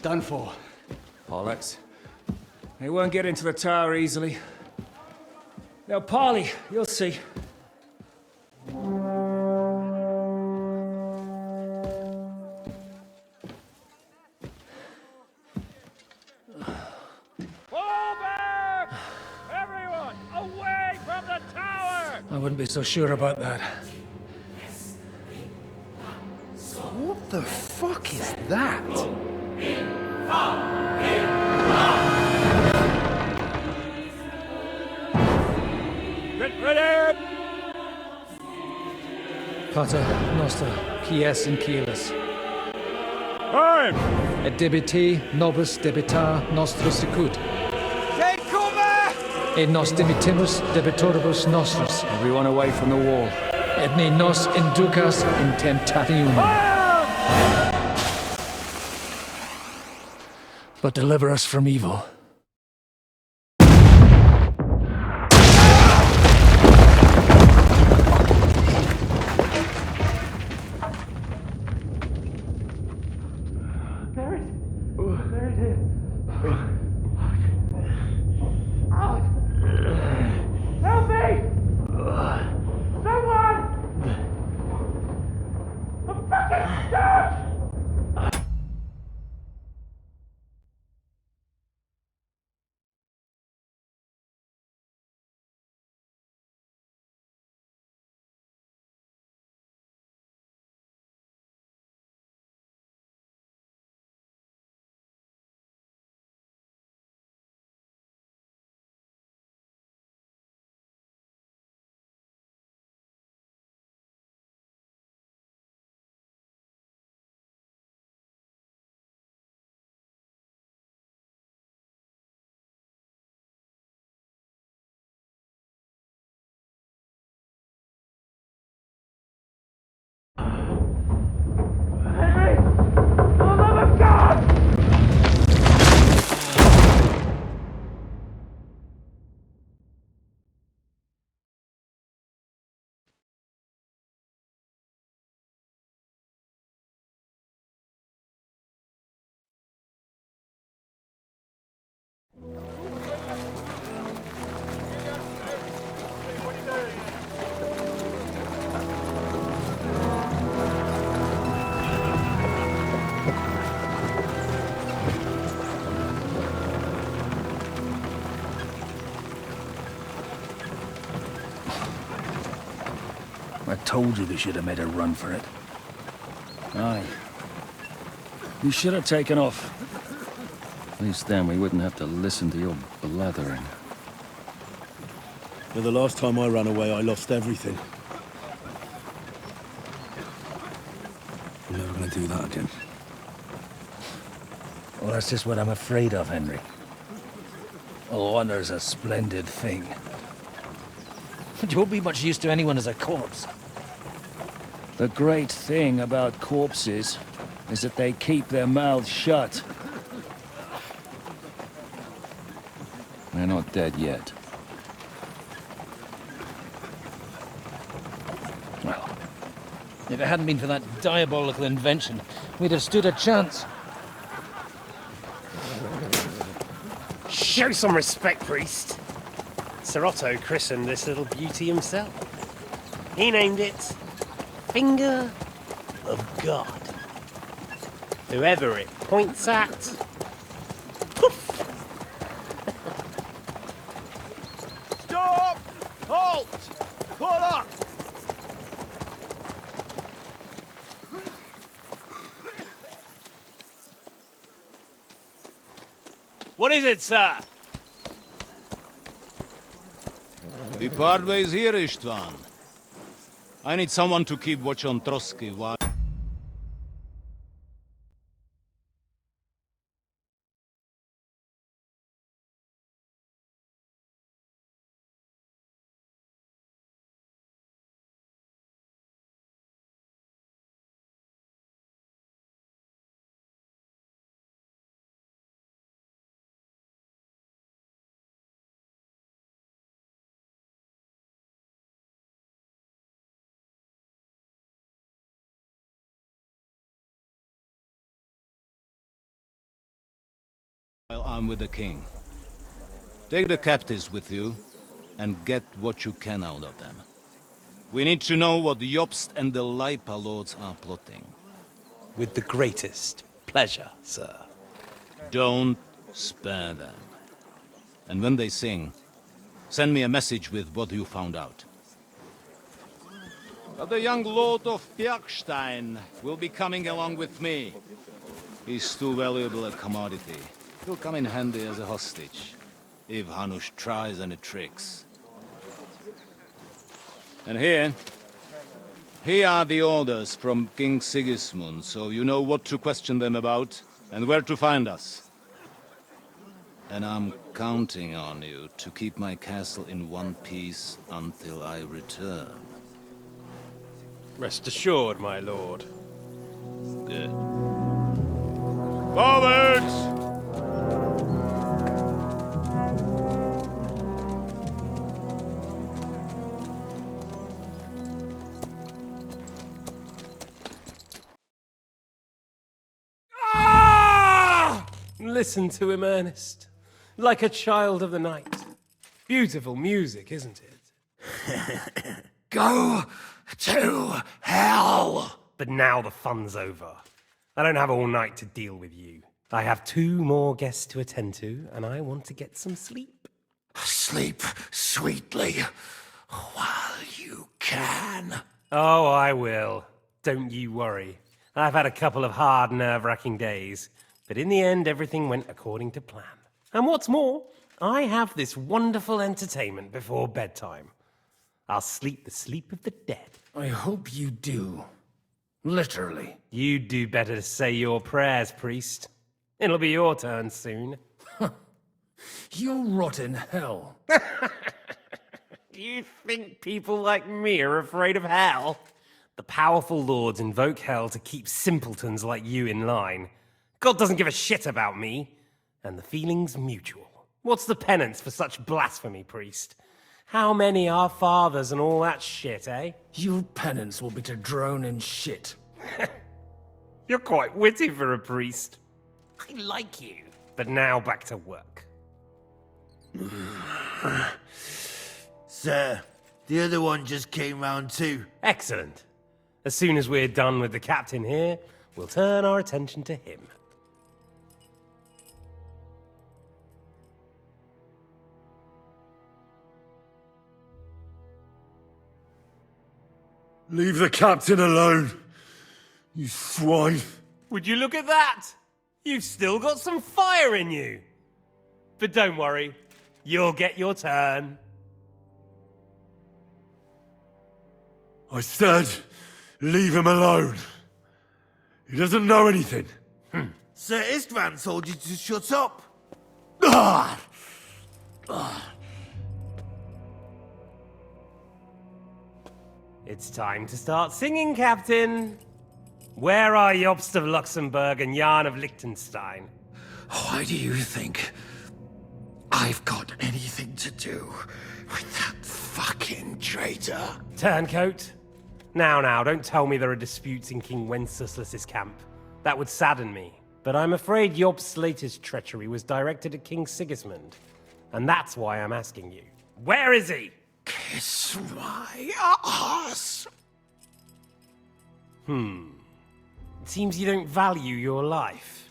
done for. Bollocks. They won't get into the tower easily. They'll parley, you'll see. Fall back! Everyone, away from the tower! I wouldn't be so sure about that. What the fuck is that? Get ready! Pater Noster, quies in Kielis. Time! Et debiti nobis debitar nostra sicut. Et nos debitimus debitoribus nostris. Everyone away from the wall. Et ne nos inducas in temptationem. But deliver us from evil. Help me! Someone! I'm fucking stuck! Henry! For the love of God! I told you we should have made a run for it. Aye. We should have taken off. At least then we wouldn't have to listen to your blathering. Well, the last time I ran away, I lost everything. I'm never gonna do that again. Well, that's just what I'm afraid of, Henry. Honor's a splendid thing. But you won't be much use to anyone as a corpse. The great thing about corpses is that they keep their mouths shut. They're not dead yet. Well, if it hadn't been for that diabolical invention, we'd have stood a chance. Show some respect, priest. Sir Otto christened this little beauty himself. He named it Finger of God. Whoever it points at, poof! Stop! Halt! Pull up! What is it, sir? The Pardway's here, Istvan. I need someone to keep watch on Trotsky while... While I'm with the king. Take the captives with you, and get what you can out of them. We need to know what the Jobst and the Leipa lords are plotting. With the greatest pleasure, sir. Don't spare them. And when they sing, send me a message with what you found out. But the young lord of Bjergstein will be coming along with me. He's too valuable a commodity. He'll come in handy as a hostage, if Hanush tries any tricks. And here are the orders from King Sigismund, so you know what to question them about, and where to find us. And I'm counting on you to keep my castle in one piece until I return. Rest assured, my lord. Good. Forwards! Listen to him, Ernest. Like a child of the night. Beautiful music, isn't it? Go to hell! But now the fun's over. I don't have all night to deal with you. I have 2 more guests to attend to, and I want to get some sleep. Sleep sweetly while you can. Oh, I will. Don't you worry. I've had a couple of hard, nerve-wracking days, but in the end, everything went according to plan. And what's more, I have this wonderful entertainment before bedtime. I'll sleep the sleep of the dead. I hope you do. Literally. You'd do better to say your prayers, priest. It'll be your turn soon. You'll rot in hell. Do you think people like me are afraid of hell? The powerful lords invoke hell to keep simpletons like you in line. God doesn't give a shit about me. And the feeling's mutual. What's the penance for such blasphemy, priest? How many are fathers and all that shit, eh? Your penance will be to drown in shit. You're quite witty for a priest. I like you. But now back to work. Sir, the other one just came round too. Excellent. As soon as we're done with the captain here, we'll turn our attention to him. Leave the captain alone, you swine. Would you look at that? You've still got some fire in you. But don't worry, you'll get your turn. I said, leave him alone. He doesn't know anything. Sir Istvan told you to shut up. Ah! It's time to start singing, Captain. Where are Jobst of Luxembourg and Jan of Liechtenstein? Why do you think I've got anything to do with that fucking traitor? Turncoat. Now, don't tell me there are disputes in King Wenceslas's camp. That would sadden me. But I'm afraid Jobst's latest treachery was directed at King Sigismund. And that's why I'm asking you. Where is he? Kiss my ass. It seems you don't value your life.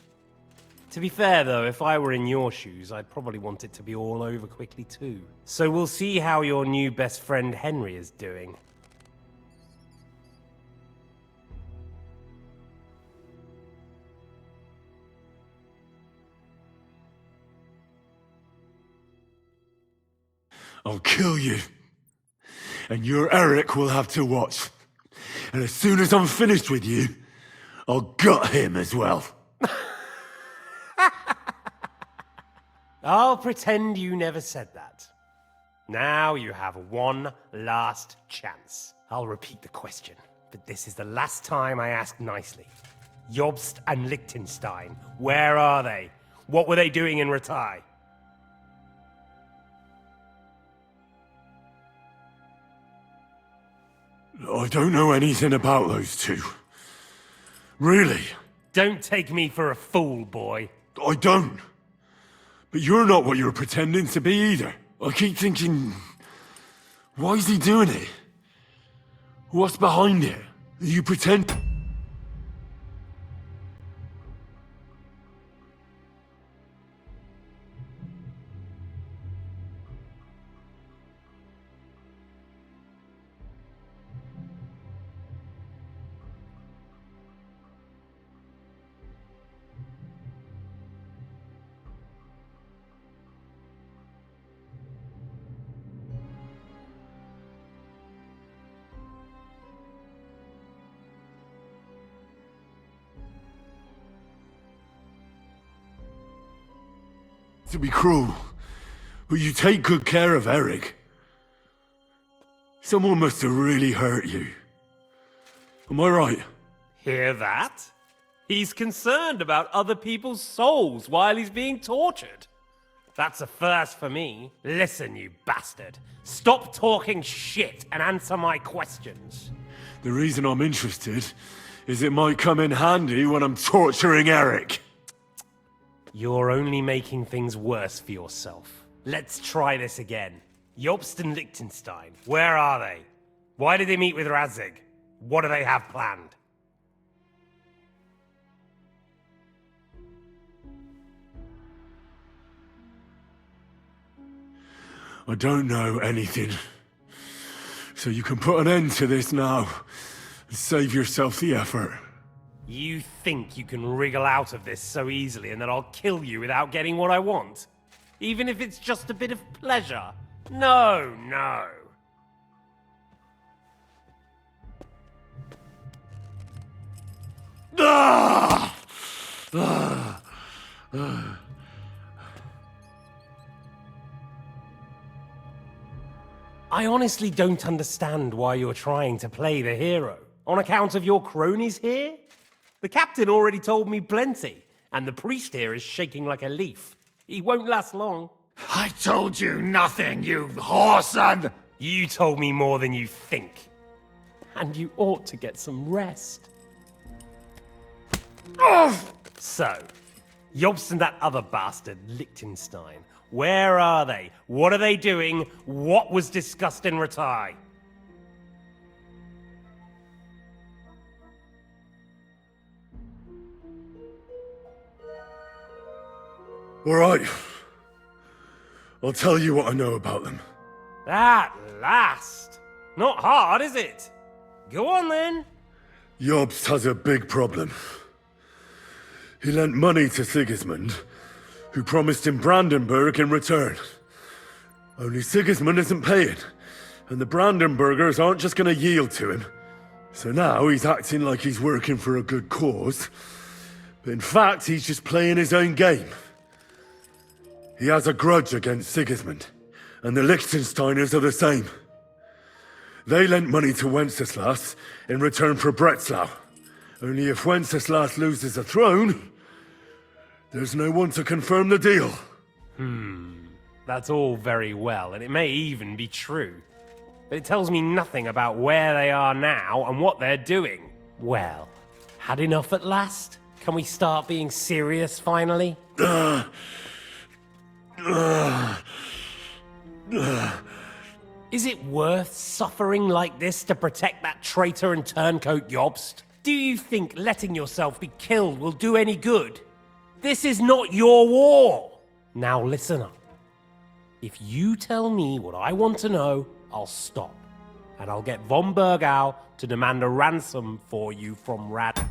To be fair, though, if I were in your shoes, I'd probably want it to be all over quickly, too. So we'll see how your new best friend Henry is doing. I'll kill you. And your Eric will have to watch. And as soon as I'm finished with you, I'll gut him as well. I'll pretend you never said that. Now you have one last chance. I'll repeat the question, but this is the last time I ask nicely. Jobst and Liechtenstein, where are they? What were they doing in Ratai? I don't know anything about those two. Really, Don't take me for a fool, boy. I don't. But you're not what you're pretending to be either. I keep thinking, why is he doing it? What's behind it? You pretend... to be cruel, but you take good care of Eric. Someone must have really hurt you. Am I right? Hear that? He's concerned about other people's souls while he's being tortured. That's a first for me. Listen, you bastard. Stop talking shit and answer my questions. The reason I'm interested is it might come in handy when I'm torturing Eric. You're only making things worse for yourself. Let's try this again. Jobst and Liechtenstein, where are they? Why did they meet with Radzig? What do they have planned? I don't know anything. So you can put an end to this now and save yourself the effort. You think you can wriggle out of this so easily and that I'll kill you without getting what I want? Even if it's just a bit of pleasure? No, no. Ah! I honestly don't understand why you're trying to play the hero. On account of your cronies here? The captain already told me plenty, and the priest here is shaking like a leaf. He won't last long. I told you nothing, you whoreson! You told me more than you think. And you ought to get some rest. So, Jobst and that other bastard, Liechtenstein, where are they? What are they doing? What was discussed in Ratai? All right. I'll tell you what I know about them. At last! Not hard, is it? Go on then. Jobst has a big problem. He lent money to Sigismund, who promised him Brandenburg in return. Only Sigismund isn't paying, and the Brandenburgers aren't just gonna yield to him. So now he's acting like he's working for a good cause, but in fact he's just playing his own game. He has a grudge against Sigismund, and the Liechtensteiners are the same. They lent money to Wenceslas in return for Breslau. Only if Wenceslas loses the throne, there's no one to confirm the deal. That's all very well, and it may even be true. But it tells me nothing about where they are now and what they're doing. Well, had enough at last? Can we start being serious finally? Is it worth suffering like this to protect that traitor and turncoat Jobst? Do you think letting yourself be killed will do any good? This is not your war! Now listen up. If you tell me what I want to know, I'll stop. And I'll get von Bergau to demand a ransom for you from Rad...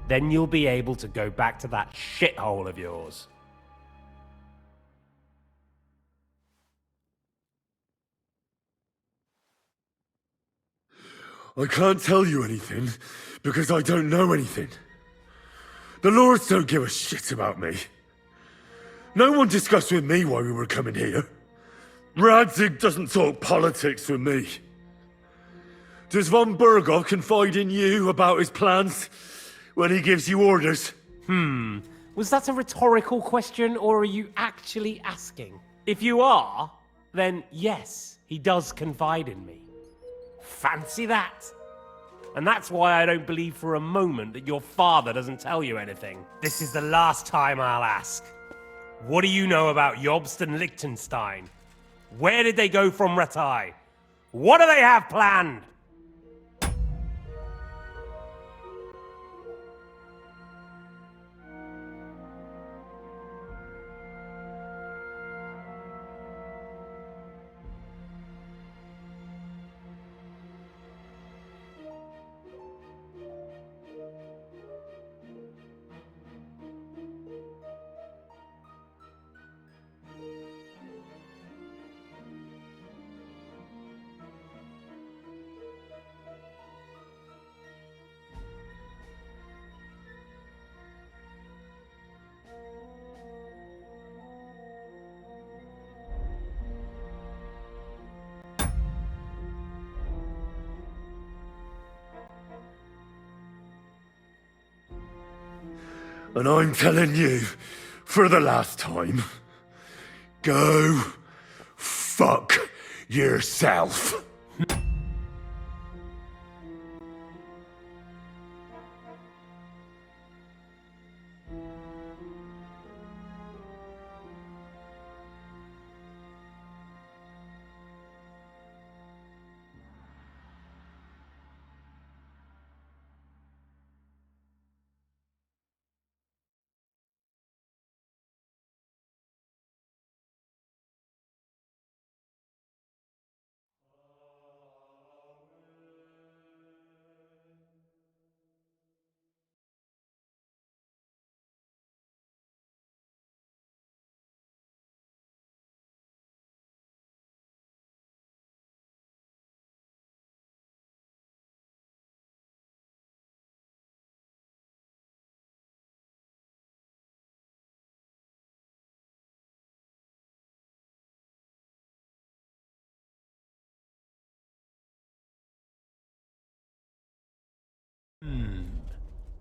Then you'll be able to go back to that shithole of yours. I can't tell you anything because I don't know anything. The Lords don't give a shit about me. No one discussed with me why we were coming here. Radzig doesn't talk politics with me. Does von Burgov confide in you about his plans when he gives you orders? Was that a rhetorical question, or are you actually asking? If you are, then yes, he does confide in me. Fancy that. And that's why I don't believe for a moment that your father doesn't tell you anything. This is the last time I'll ask. What do you know about Jobst and Liechtenstein? Where did they go from Ratai? What do they have planned? And I'm telling you, for the last time, go fuck yourself.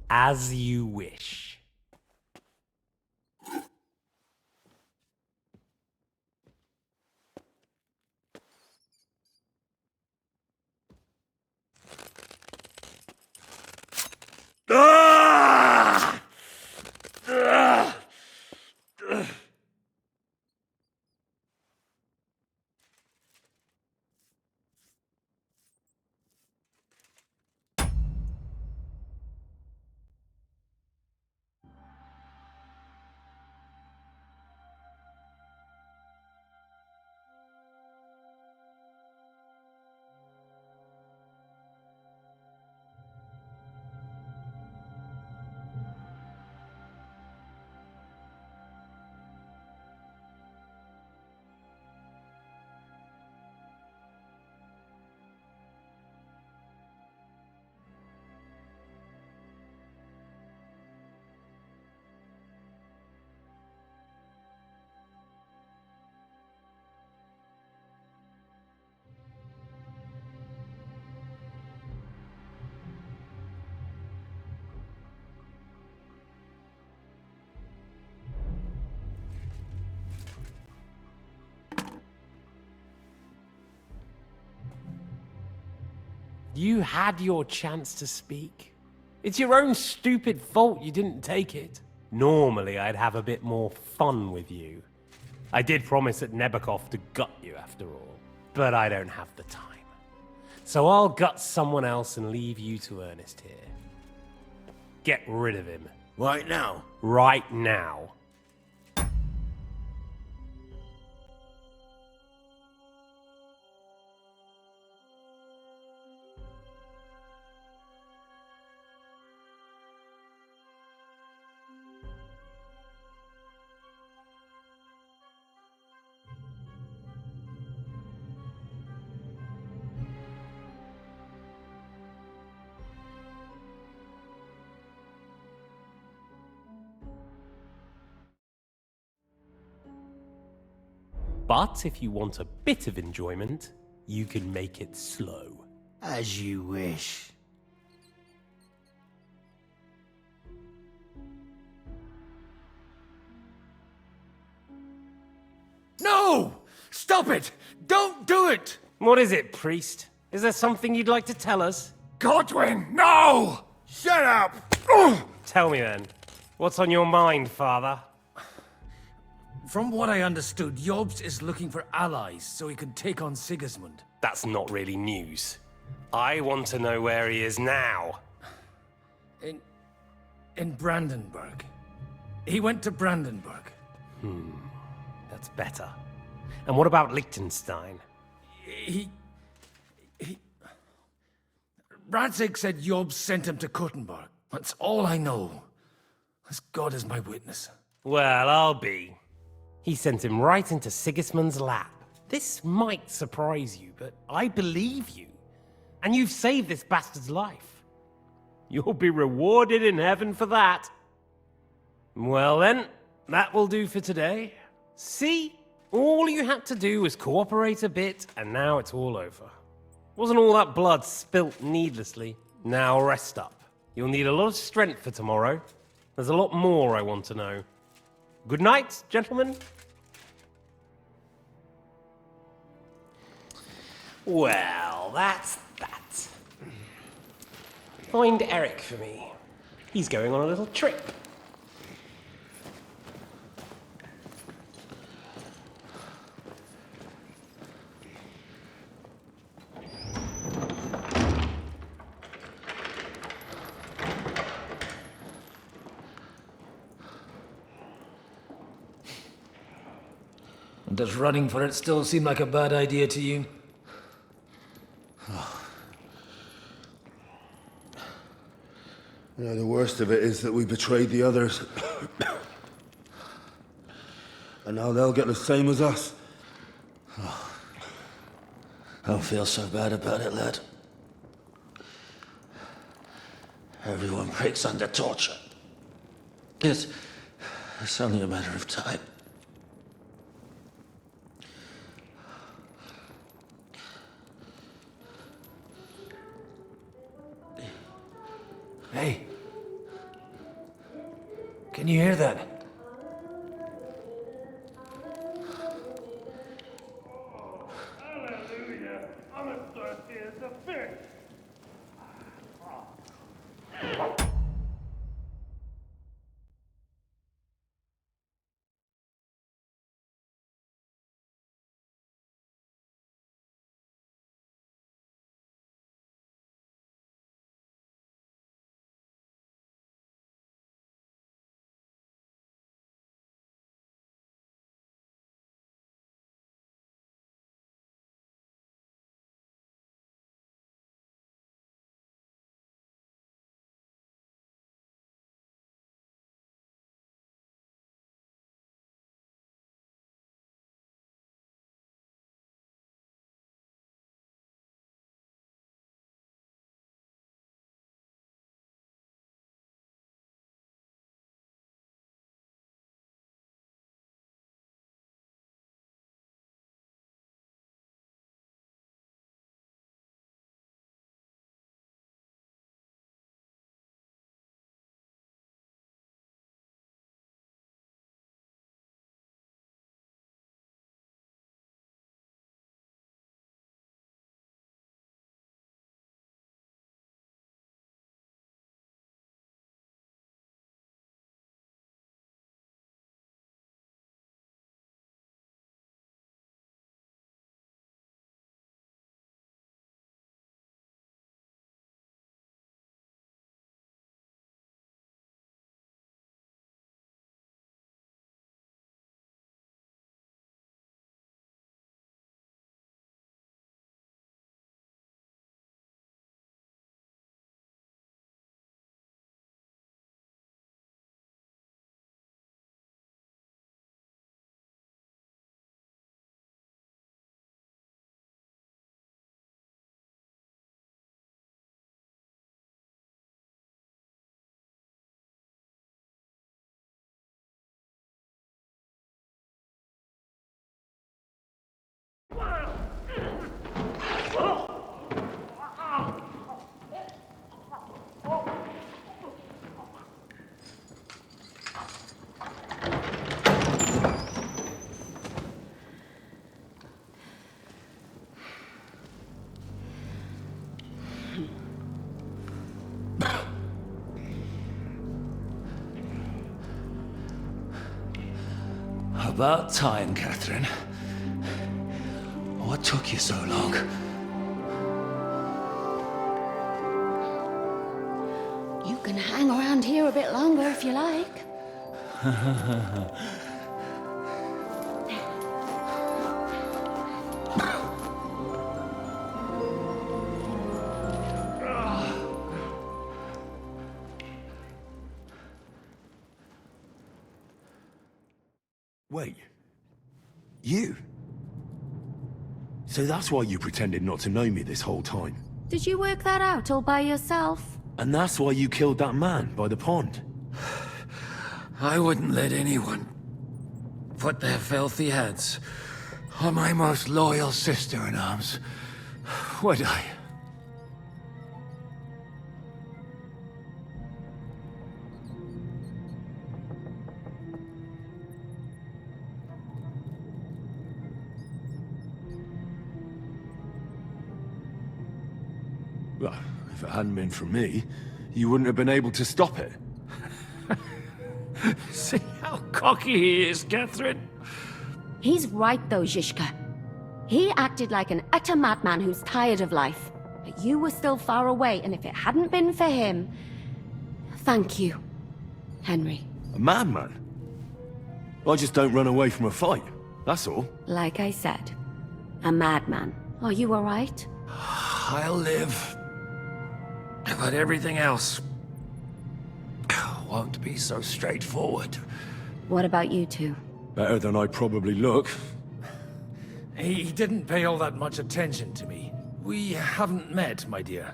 As you wish. Ah! Ah! You had your chance to speak. It's your own stupid fault you didn't take it. Normally, I'd have a bit more fun with you. I did promise at Nebakov to gut you after all, but I don't have the time. So I'll gut someone else and leave you to Ernest here. Get rid of him. Right now? Right now. But if you want a bit of enjoyment, you can make it slow. As you wish. No! Stop it! Don't do it! What is it, priest? Is there something you'd like to tell us? Godwin, no! Shut up! Tell me then. What's on your mind, father? From what I understood, Jobst is looking for allies so he can take on Sigismund. That's not really news. I want to know where he is now. In Brandenburg. He went to Brandenburg. That's better. And what about Liechtenstein? He... Radzig said Jobst sent him to Kuttenberg. That's all I know. As God is my witness. Well, I'll be. He sent him right into Sigismund's lap. This might surprise you, but I believe you. And you've saved this bastard's life. You'll be rewarded in heaven for that. Well then, that will do for today. See? All you had to do was cooperate a bit, and now it's all over. Wasn't all that blood spilt needlessly? Now rest up. You'll need a lot of strength for tomorrow. There's a lot more I want to know. Good night, gentlemen. Well, that's that. Find Eric for me. He's going on a little trip. Does running for it still seem like a bad idea to you? The worst of it is that we betrayed the others. And now they'll get the same as us. Don't feel so bad about it, lad. Everyone breaks under torture. It's only a matter of time. Hey. Can you hear that? About time, Catherine. What took you so long? You can hang around here a bit longer if you like. Wait. You? So that's why you pretended not to know me this whole time? Did you work that out all by yourself? And that's why you killed that man by the pond? I wouldn't let anyone put their filthy hands on my most loyal sister-in-arms, would I? Well, if it hadn't been for me, you wouldn't have been able to stop it. See how cocky he is, Catherine? He's right though, Zizka. He acted like an utter madman who's tired of life. But you were still far away, and if it hadn't been for him... Thank you, Henry. A madman? I just don't run away from a fight, that's all. Like I said, a madman. Are you alright? I'll live. But everything else won't be so straightforward. What about you two? Better than I probably look. He didn't pay all that much attention to me. We haven't met, my dear.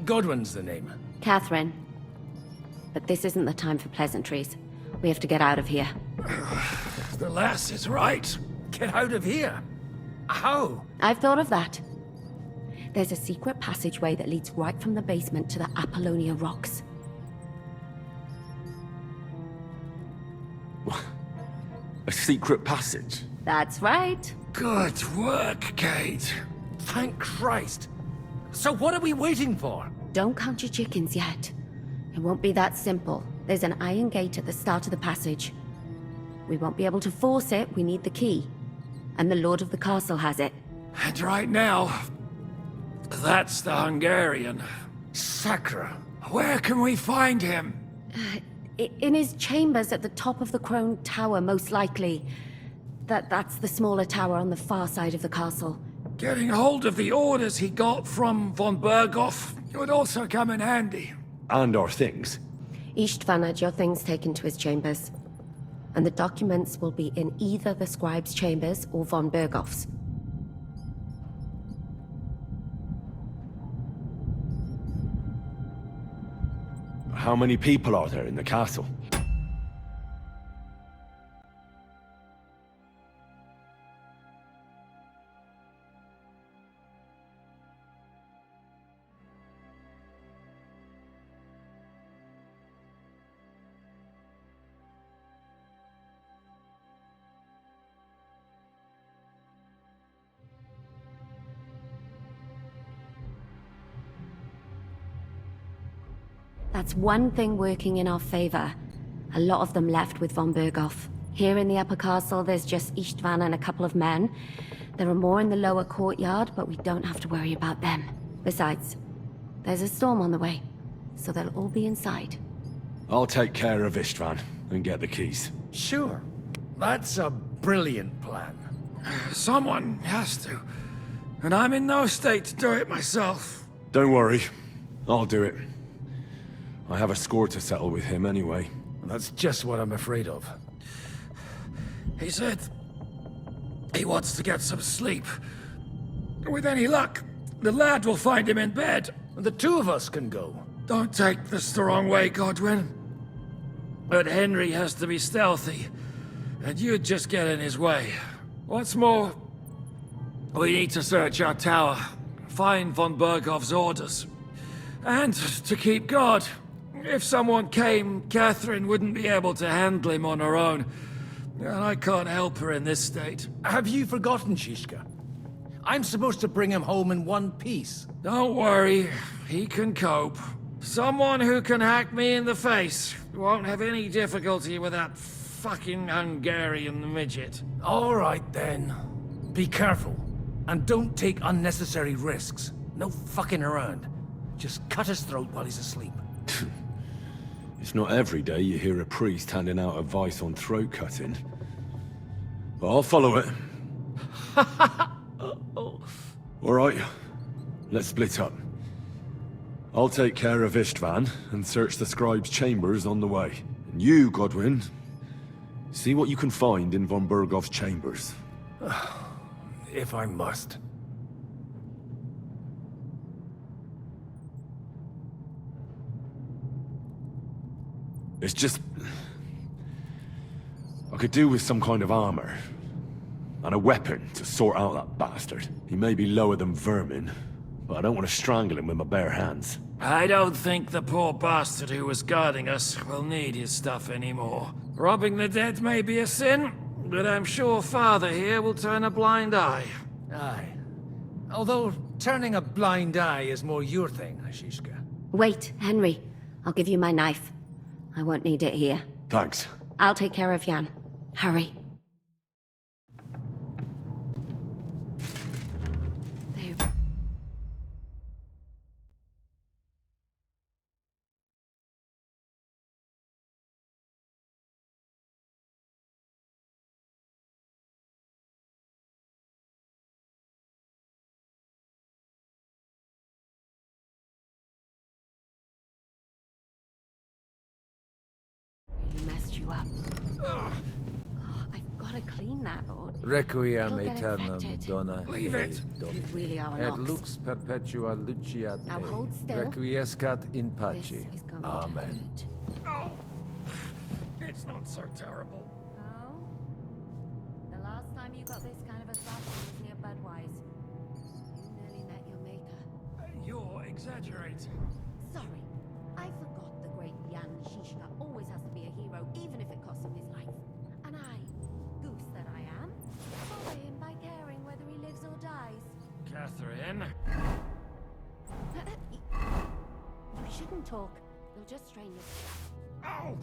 Godwin's the name. Catherine. But this isn't the time for pleasantries. We have to get out of here. The lass is right. Get out of here! How? I've thought of that. There's a secret passageway that leads right from the basement to the Apollonia Rocks. A secret passage? That's right. Good work, Kate. Thank Christ! So what are we waiting for? Don't count your chickens yet. It won't be that simple. There's an iron gate at the start of the passage. We won't be able to force it, we need the key. And the Lord of the Castle has it. And right now, that's the Hungarian. Sacra. Where can we find him? In his chambers at the top of the Crone Tower, most likely. That's the smaller tower on the far side of the castle. Getting hold of the orders he got from von Berghoff would also come in handy. And our things. Istvan had your things taken to his chambers. And the documents will be in either the scribe's chambers or von Berghoff's. How many people are there in the castle? That's one thing working in our favor. A lot of them left with von Berghoff. Here in the upper castle, there's just Istvan and a couple of men. There are more in the lower courtyard, but we don't have to worry about them. Besides, there's a storm on the way, so they'll all be inside. I'll take care of Istvan and get the keys. Sure. That's a brilliant plan. Someone has to. And I'm in no state to do it myself. Don't worry, I'll do it. I have a score to settle with him anyway. That's just what I'm afraid of. He said he wants to get some sleep. With any luck, the lad will find him in bed. The two of us can go. Don't take this the wrong way, Godwin. But Henry has to be stealthy, and you'd just get in his way. What's more, we need to search our tower, find von Berghoff's orders, and to keep guard. If someone came, Catherine wouldn't be able to handle him on her own. And I can't help her in this state. Have you forgotten, Shishka? I'm supposed to bring him home in one piece. Don't worry, he can cope. Someone who can hack me in the face won't have any difficulty with that fucking Hungarian midget. All right, then. Be careful. And don't take unnecessary risks. No fucking around. Just cut his throat while he's asleep. It's not every day you hear a priest handing out advice on throat cutting. But I'll follow it. Alright, let's split up. I'll take care of Istvan and search the scribe's chambers on the way. And you, Godwin, see what you can find in von Bergoff's chambers. If I must. It's just... I could do with some kind of armor. And a weapon to sort out that bastard. He may be lower than vermin, but I don't want to strangle him with my bare hands. I don't think the poor bastard who was guarding us will need his stuff anymore. Robbing the dead may be a sin, but I'm sure Father here will turn a blind eye. Aye. Although, turning a blind eye is more your thing, Ashishka. Wait, Henry. I'll give you my knife. I won't need it here. Thanks. I'll take care of Jan. Hurry. There. Really messed you up. Oh, I've got to clean that, or Requiem it'll get aeternam infected. dona Leave it. You really are et an ox. lux perpetua luciat Now hold still. requiescat in This pace. is going Amen. to hurt. Oh, it's not so terrible. Oh? The last time you got this kind of a slap was near Budweiser. You nearly met your maker. You're exaggerating. Sorry, I forgot the great Jan Shishka always has to be a hero, even if it costs him his life. And I, goose that I am, follow him by caring whether he lives or dies. Catherine. You shouldn't talk. You'll just strain yourself. Oh!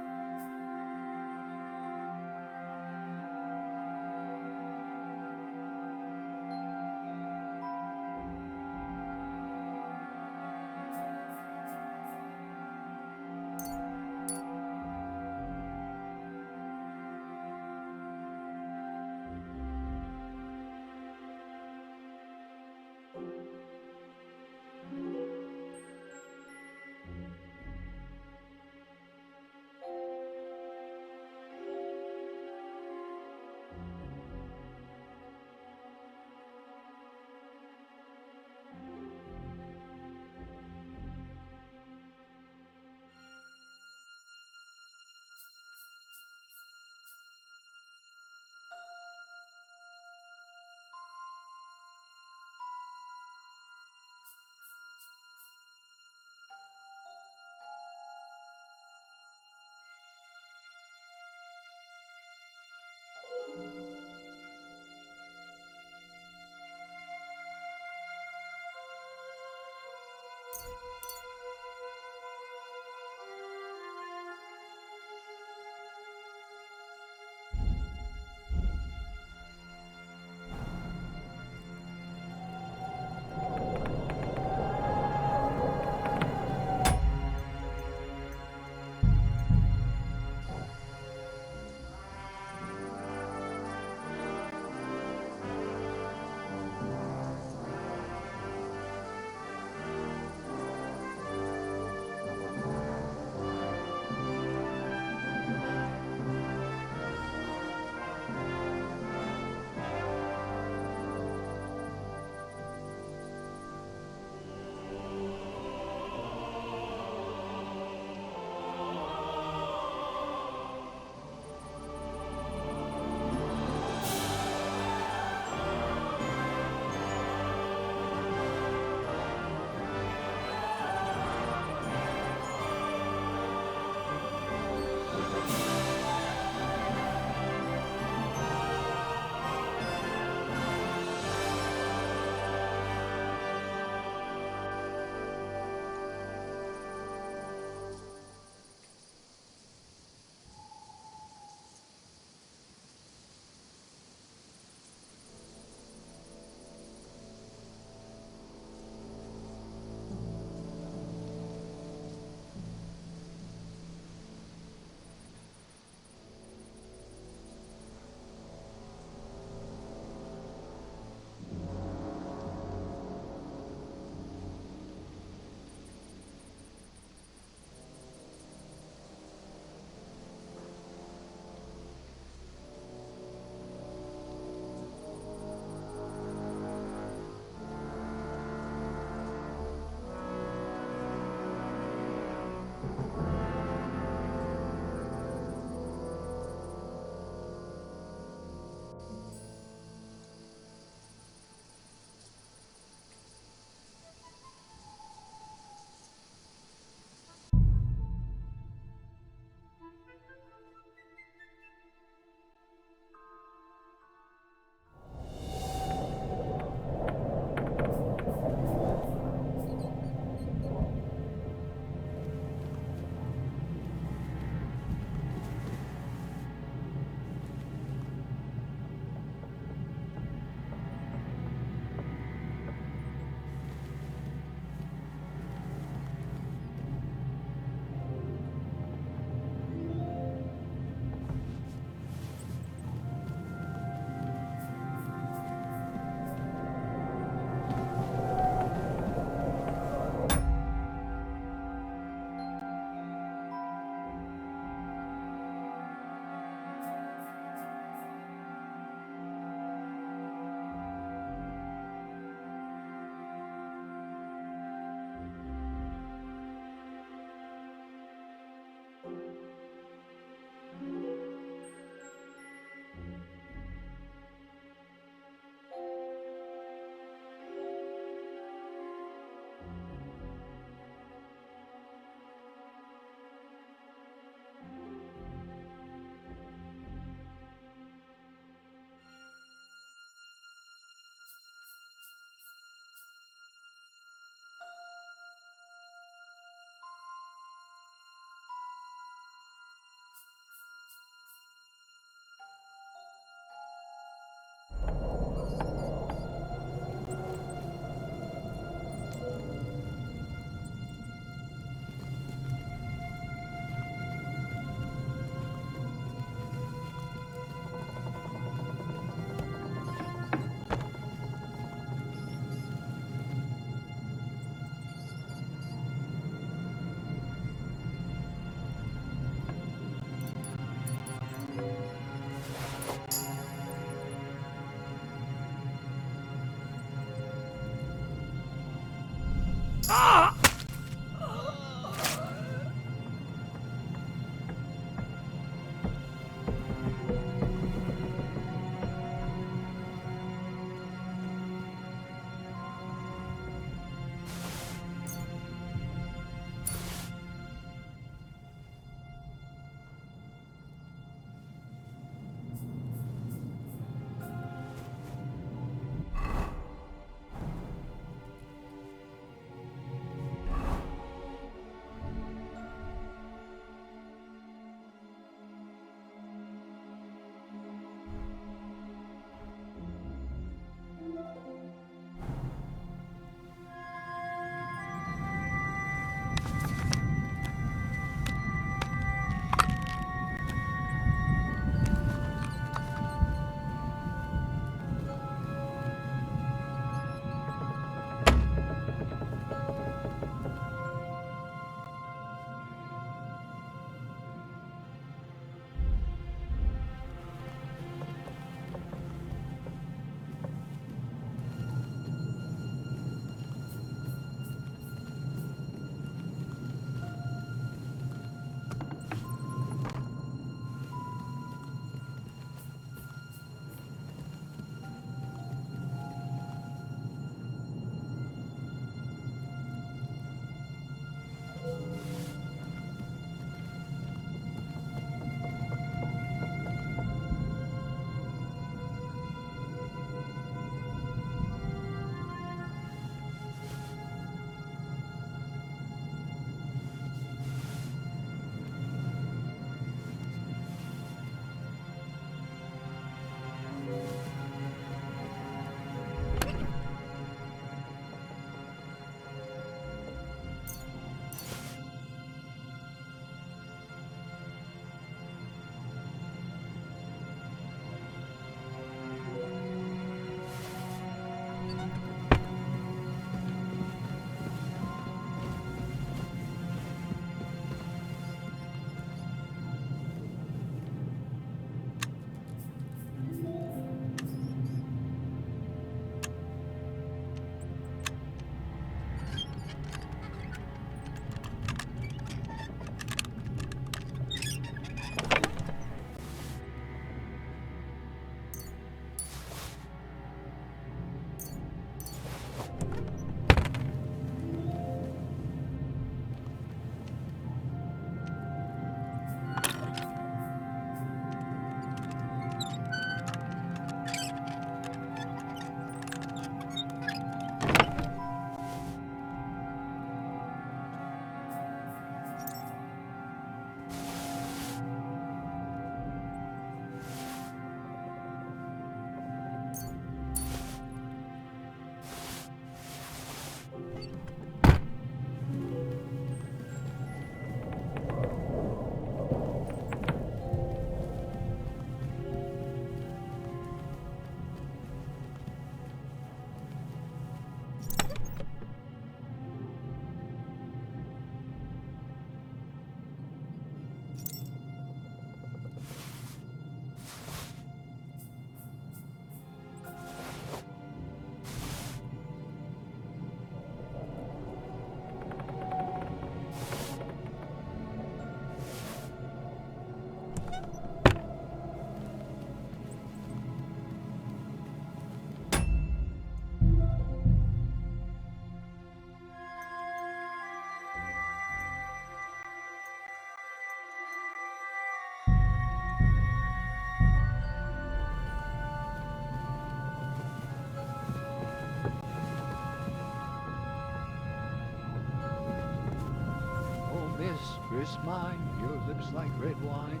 mistress mine, your lips like red wine.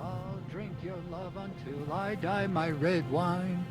I'll drink your love until I die, my red wine.